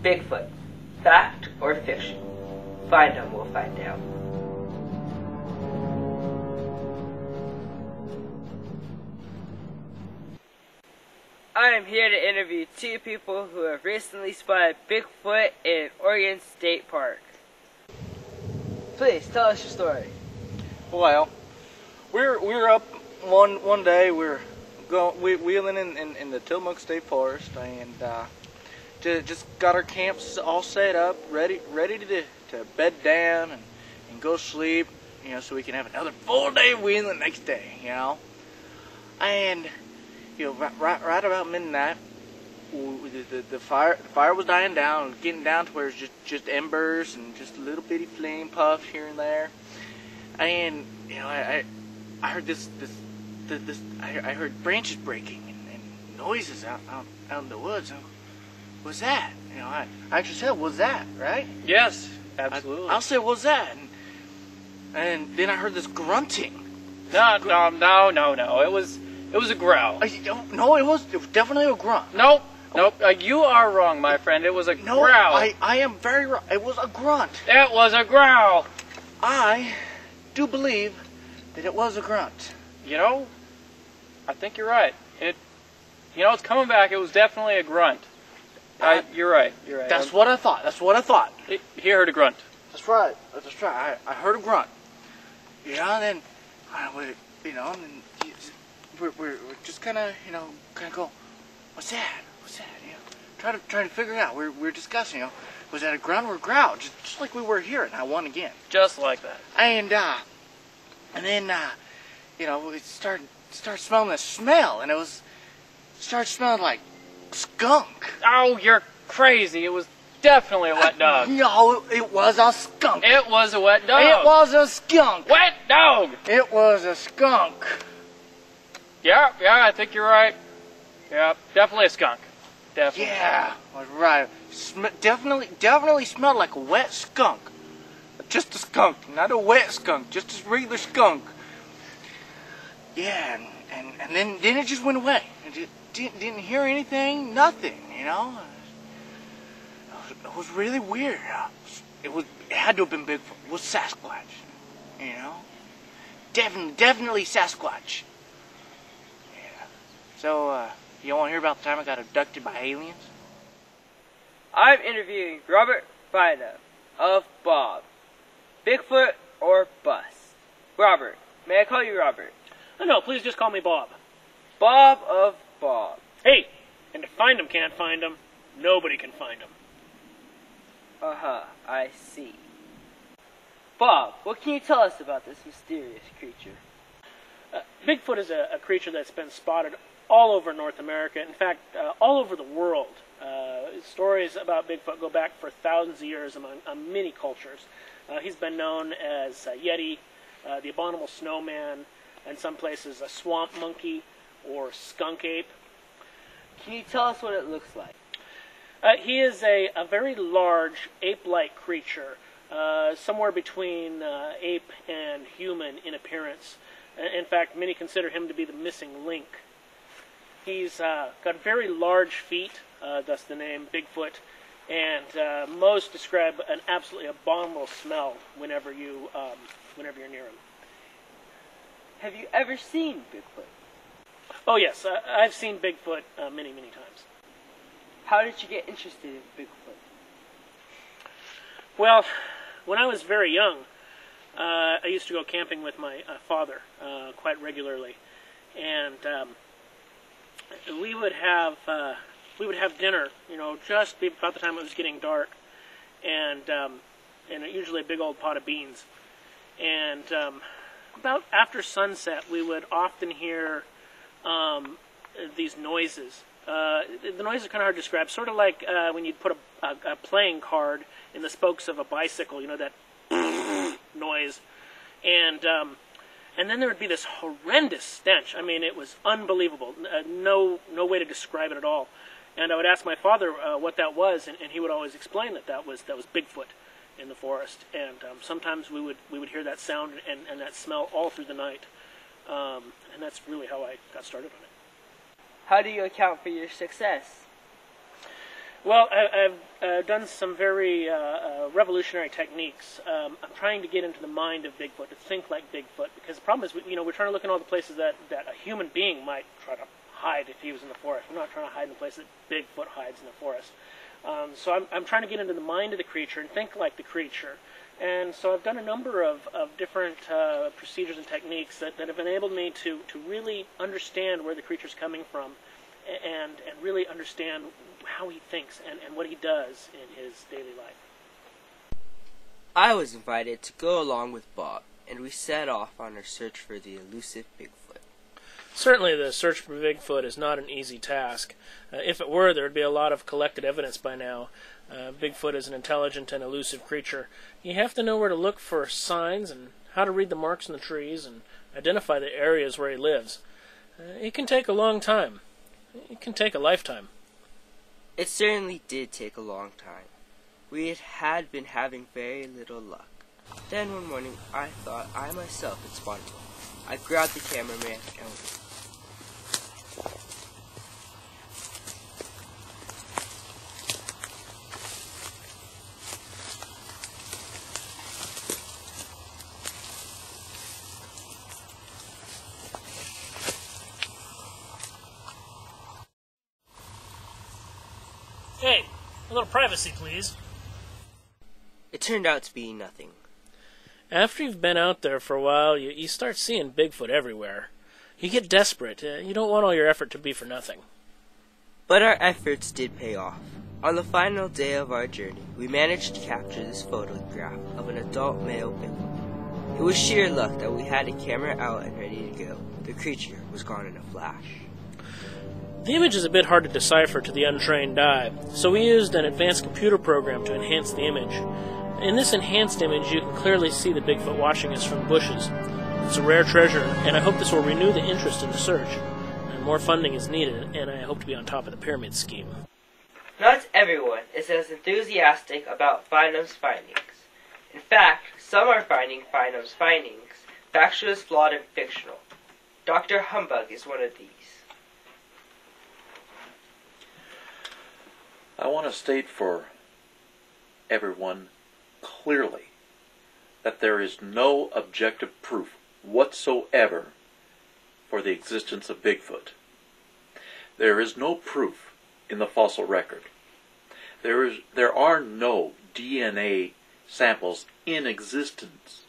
Bigfoot. Fact or fiction? Find them, we'll find out. I am here to interview two people who have recently spotted Bigfoot in Oregon State Park. Please, tell us your story. Well, we're up one day. We're wheeling in the Tillamook State Forest, and just got our camps all set up, ready to bed down and go sleep, so we can have another full day of wheeling the next day, And right about midnight, the fire was dying down, getting down to where it's just embers and just a little bitty flame puffs here and there. And I heard I heard branches breaking and noises out in the woods. What's that? I actually said, "What's that?" Right? Yes, absolutely. I'll say, "What's that?" And then I heard this grunting. No. It was a growl. No, it was definitely a grunt. Nope. You are wrong, my friend. It was a growl. I am very wrong. It was a grunt. It was a growl. I do believe that it was a grunt. I think you're right. It's coming back. It was definitely a grunt. You're right. That's what I thought. He heard a grunt. That's right. I heard a grunt. And then, and then we're just kind of go, what's that? Trying to figure it out. We're discussing, was that a grunt or a growl? Just like we were here at Night 1 again. Just like that. And then we started smelling the smell, and started smelling like skunk. Oh, you're crazy. It was definitely a wet dog. No, it was a skunk. It was a wet dog. It was a skunk. Wet dog. It was a skunk. Yeah, I think you're right. Yeah, definitely a skunk. Definitely. Yeah, right. Definitely smelled like a wet skunk. Just a skunk, not a wet skunk, just a regular skunk. Yeah, and then it just went away. Didn't hear anything, nothing, It was really weird. It had to have been Bigfoot. It was Sasquatch, Definitely Sasquatch. Yeah. So, you want to hear about the time I got abducted by aliens? I'm interviewing Robert Fina of Bob. Bigfoot or bust? Robert. May I call you Robert? No, please just call me Bob. Bob of Bob. Hey, and to find him can't find him, nobody can find him. I see. Bob, what can you tell us about this mysterious creature? Bigfoot is a creature that's been spotted all over North America, in fact, all over the world. Stories about Bigfoot go back for thousands of years among many cultures. He's been known as Yeti, the abominable snowman, in some places a swamp monkey or skunk ape. Can you tell us what it looks like? He is a very large ape-like creature, somewhere between ape and human in appearance. In fact, many consider him to be the missing link. He's got very large feet, thus the name Bigfoot, and most describe an absolutely abominable smell whenever you're near him. Have you ever seen Bigfoot? Oh yes, I've seen Bigfoot many times. How did you get interested in Bigfoot? Well, when I was very young, I used to go camping with my father quite regularly, and we would have dinner, just about the time it was getting dark, and usually a big old pot of beans, and about after sunset, we would often hear these noises. The noise is kind of hard to describe, sort of like when you'd put a playing card in the spokes of a bicycle, that noise. And then there would be this horrendous stench. I mean, it was unbelievable. No way to describe it at all. And I would ask my father what that was, and he would always explain that was Bigfoot in the forest. And sometimes we would hear that sound and that smell all through the night. And that's really how I got started on it. How do you account for your success? Well, I've done some very revolutionary techniques. I'm trying to get into the mind of Bigfoot, to think like Bigfoot, because the problem is, we're trying to look in all the places that a human being might try to hide if he was in the forest. We're not trying to hide in the places that Bigfoot hides in the forest. So I'm trying to get into the mind of the creature and think like the creature. And so I've done a number of different procedures and techniques that have enabled me to really understand where the creature's coming from and really understand how he thinks and what he does in his daily life. I was invited to go along with Bob, and we set off on our search for the elusive Bigfoot. Certainly the search for Bigfoot is not an easy task. If it were, there would be a lot of collected evidence by now. Bigfoot is an intelligent and elusive creature. You have to know where to look for signs and how to read the marks in the trees and identify the areas where he lives. It can take a long time. It can take a lifetime. It certainly did take a long time. We had been having very little luck. Then one morning I thought I myself had spotted one. I grabbed the cameraman and Hey, a little privacy, please. it turned out to be nothing. After you've been out there for a while, you start seeing Bigfoot everywhere. You get desperate. You don't want all your effort to be for nothing. But our efforts did pay off. On the final day of our journey, we managed to capture this photograph of an adult male Bigfoot. It was sheer luck that we had a camera out and ready to go. The creature was gone in a flash. The image is a bit hard to decipher to the untrained eye, so we used an advanced computer program to enhance the image. In this enhanced image, you can clearly see the Bigfoot watching us from the bushes. It's a rare treasure, and I hope this will renew the interest in the search. More funding is needed, and I hope to be on top of the pyramid scheme. Not everyone is as enthusiastic about Bynum's findings. In fact, some are finding Bynum's findings factual as flawed and fictional. Dr. Humbug is one of these. I want to state for everyone clearly that there is no objective proof whatsoever for the existence of Bigfoot. There is no proof in the fossil record. There are no DNA samples in existence,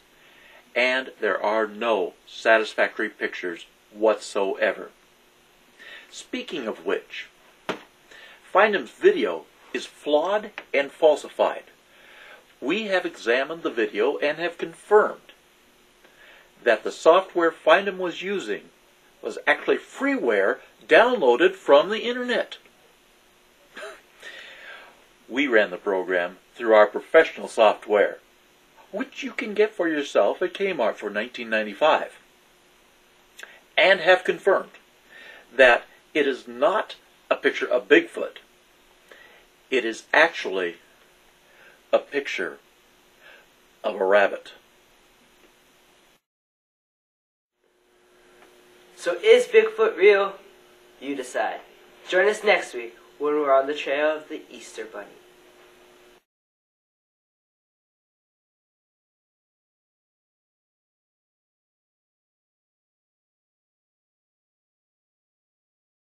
and there are no satisfactory pictures whatsoever. Speaking of which, Findham's video is flawed and falsified. We have examined the video and have confirmed that the software Findham was using was actually freeware downloaded from the internet. We ran the program through our professional software, which you can get for yourself at Kmart for $19.95, and have confirmed that it is not a picture of Bigfoot. It is actually a picture of a rabbit. So is Bigfoot real? You decide. Join us next week when we're on the trail of the Easter Bunny.